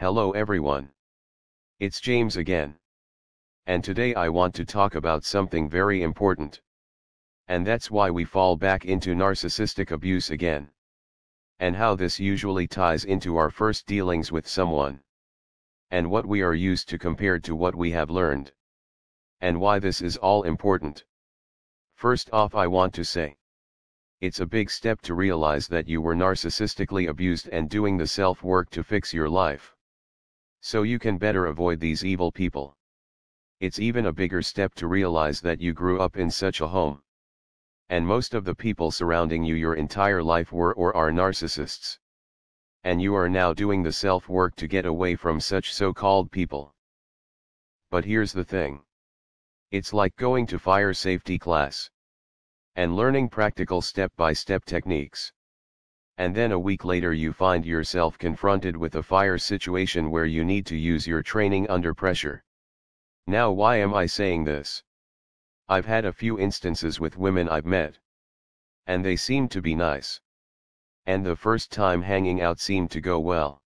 Hello everyone. It's James again. And today I want to talk about something very important. And that's why we fall back into narcissistic abuse again. And how this usually ties into our first dealings with someone. And what we are used to compared to what we have learned. And why this is all important. First off, I want to say, it's a big step to realize that you were narcissistically abused and doing the self-work to fix your life. So you can better avoid these evil people. It's even a bigger step to realize that you grew up in such a home. And most of the people surrounding you your entire life were or are narcissists. And you are now doing the self-work to get away from such so-called people. But here's the thing. It's like going to fire safety class. And learning practical step-by-step techniques. And then a week later you find yourself confronted with a fire situation where you need to use your training under pressure. Now why am I saying this? I've had a few instances with women I've met. And they seemed to be nice. And the first time hanging out seemed to go well.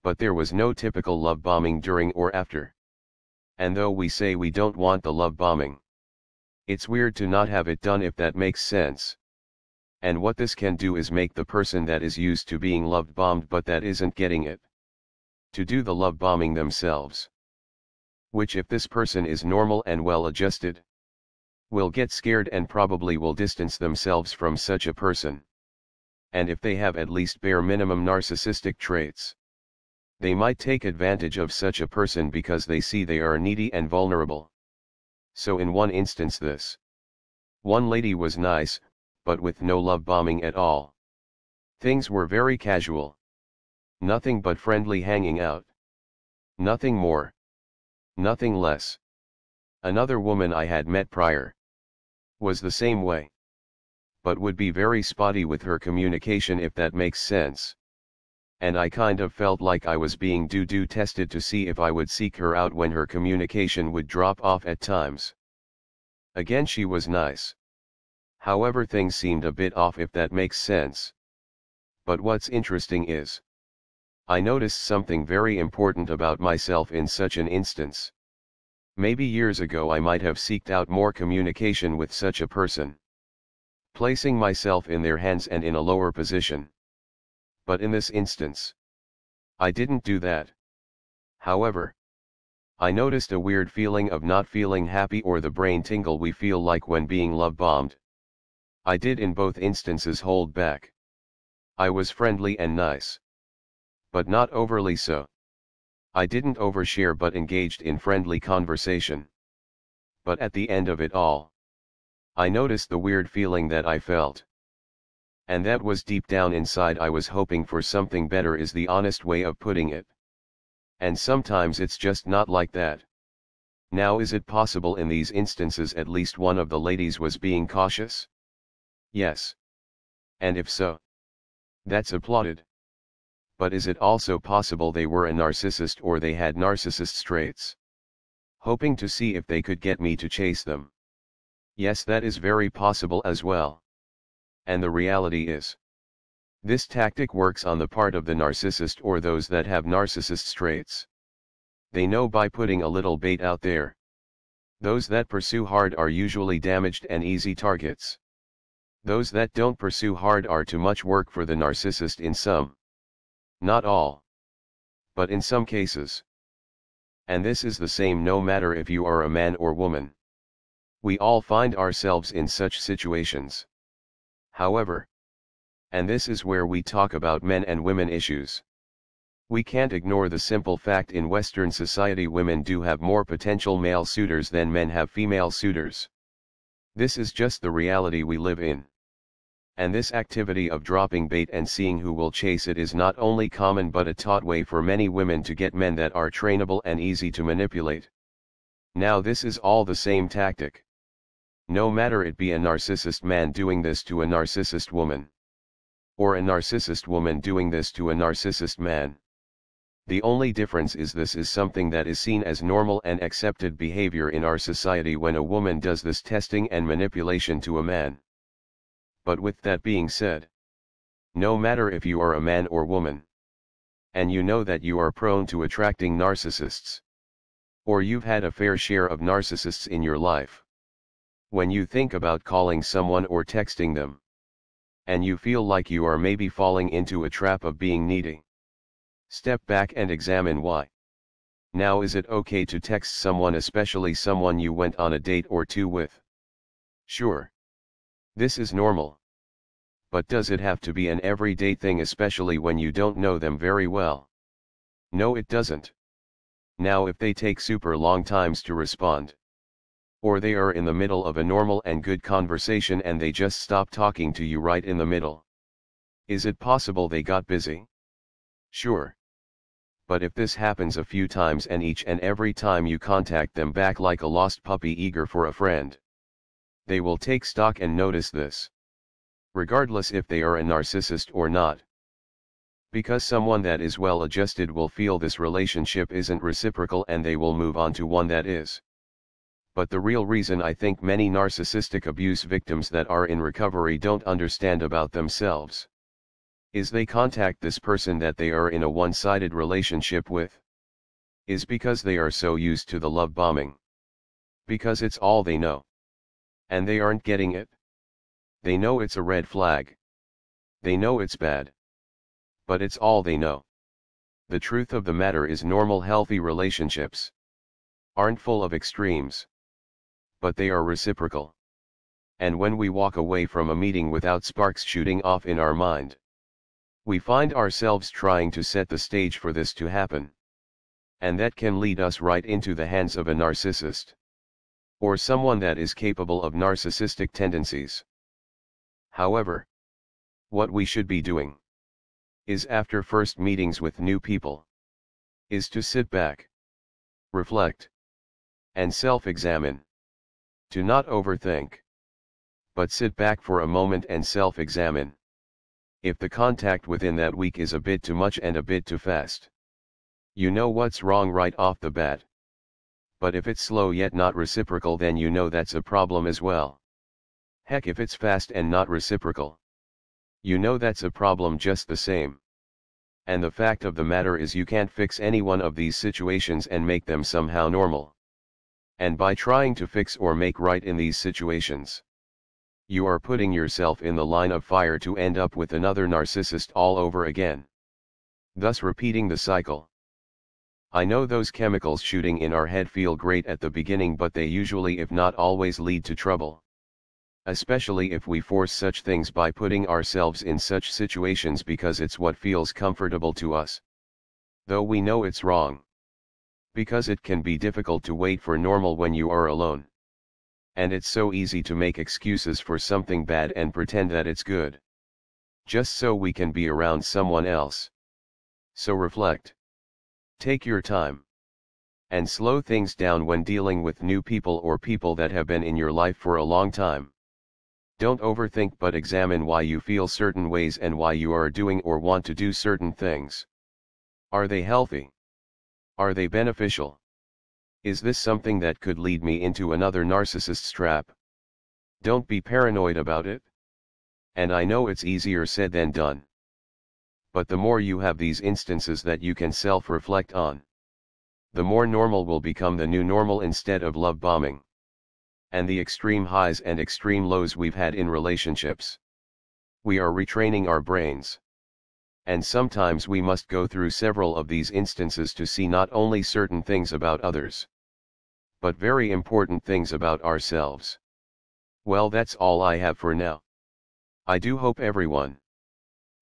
But there was no typical love bombing during or after. And though we say we don't want the love bombing, it's weird to not have it done, if that makes sense. And what this can do is make the person that is used to being love bombed but that isn't getting it, to do the love bombing themselves. Which, if this person is normal and well adjusted, will get scared and probably will distance themselves from such a person. And if they have at least bare minimum narcissistic traits, they might take advantage of such a person because they see they are needy and vulnerable. So in one instance, this one lady was nice, but with no love bombing at all. Things were very casual. Nothing but friendly hanging out. Nothing more. Nothing less. Another woman I had met prior was the same way. But would be very spotty with her communication, if that makes sense. And I kind of felt like I was being tested to see if I would seek her out when her communication would drop off at times. Again, she was nice. However, things seemed a bit off, if that makes sense. But what's interesting is, I noticed something very important about myself in such an instance. Maybe years ago I might have sought out more communication with such a person, placing myself in their hands and in a lower position. But in this instance, I didn't do that. However, I noticed a weird feeling of not feeling happy, or the brain tingle we feel like when being love bombed. I did in both instances hold back. I was friendly and nice, but not overly so. I didn't overshare but engaged in friendly conversation. But at the end of it all, I noticed the weird feeling that I felt. And that was deep down inside I was hoping for something better, is the honest way of putting it. And sometimes it's just not like that. Now, is it possible in these instances at least one of the ladies was being cautious? Yes. And if so, that's applauded. But is it also possible they were a narcissist, or they had narcissist traits, hoping to see if they could get me to chase them? Yes, that is very possible as well. And the reality is, this tactic works on the part of the narcissist or those that have narcissist traits. They know by putting a little bait out there. Those that pursue hard are usually damaged and easy targets. Those that don't pursue hard are too much work for the narcissist in some, not all, but in some cases. And this is the same no matter if you are a man or woman. We all find ourselves in such situations. However, and this is where we talk about men and women issues, we can't ignore the simple fact in Western society women do have more potential male suitors than men have female suitors. This is just the reality we live in. And this activity of dropping bait and seeing who will chase it is not only common but a taught way for many women to get men that are trainable and easy to manipulate. Now, this is all the same tactic. No matter it be a narcissist man doing this to a narcissist woman, or a narcissist woman doing this to a narcissist man. The only difference is this is something that is seen as normal and accepted behavior in our society when a woman does this testing and manipulation to a man. But with that being said, no matter if you are a man or woman, and you know that you are prone to attracting narcissists. Or you've had a fair share of narcissists in your life. When you think about calling someone or texting them, and you feel like you are maybe falling into a trap of being needy, step back and examine why. Now, is it okay to text someone, especially someone you went on a date or two with? Sure. This is normal. But does it have to be an everyday thing, especially when you don't know them very well? No, it doesn't. Now, if they take super long times to respond, or they are in the middle of a normal and good conversation and they just stop talking to you right in the middle, is it possible they got busy? Sure. But if this happens a few times and each and every time you contact them back like a lost puppy eager for a friend, they will take stock and notice this, regardless if they are a narcissist or not. Because someone that is well adjusted will feel this relationship isn't reciprocal and they will move on to one that is. But the real reason I think many narcissistic abuse victims that are in recovery don't understand about themselves is they contact this person that they are in a one-sided relationship with, is because they are so used to the love bombing. Because it's all they know. And they aren't getting it. They know it's a red flag. They know it's bad. But it's all they know. The truth of the matter is normal healthy relationships aren't full of extremes. But they are reciprocal. And when we walk away from a meeting without sparks shooting off in our mind, we find ourselves trying to set the stage for this to happen. And that can lead us right into the hands of a narcissist, or someone that is capable of narcissistic tendencies. However, what we should be doing is, after first meetings with new people, is to sit back, reflect, and self-examine. To not overthink, but sit back for a moment and self-examine. If the contact within that week is a bit too much and a bit too fast, you know what's wrong right off the bat. But if it's slow yet not reciprocal, then you know that's a problem as well. Heck, if it's fast and not reciprocal, you know that's a problem just the same. And the fact of the matter is, you can't fix any one of these situations and make them somehow normal. And by trying to fix or make right in these situations, you are putting yourself in the line of fire to end up with another narcissist all over again, thus repeating the cycle. I know those chemicals shooting in our head feel great at the beginning, but they usually, if not always, lead to trouble. Especially if we force such things by putting ourselves in such situations because it's what feels comfortable to us, though we know it's wrong. Because it can be difficult to wait for normal when you are alone. And it's so easy to make excuses for something bad and pretend that it's good, just so we can be around someone else. So reflect. Take your time. And slow things down when dealing with new people or people that have been in your life for a long time. Don't overthink, but examine why you feel certain ways and why you are doing or want to do certain things. Are they healthy? Are they beneficial? Is this something that could lead me into another narcissist's trap? Don't be paranoid about it. And I know it's easier said than done. But the more you have these instances that you can self-reflect on, the more normal will become the new normal instead of love bombing. And the extreme highs and extreme lows we've had in relationships. We are retraining our brains. And sometimes we must go through several of these instances to see not only certain things about others, but very important things about ourselves. Well, that's all I have for now. I do hope everyone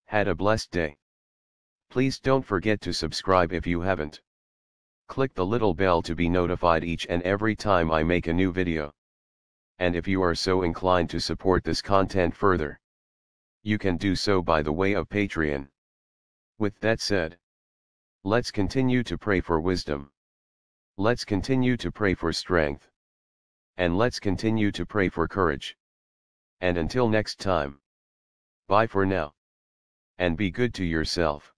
had a blessed day. Please don't forget to subscribe if you haven't. Click the little bell to be notified each and every time I make a new video. And if you are so inclined to support this content further, you can do so by the way of Patreon. With that said, let's continue to pray for wisdom. Let's continue to pray for strength. And let's continue to pray for courage. And until next time, bye for now. And be good to yourself.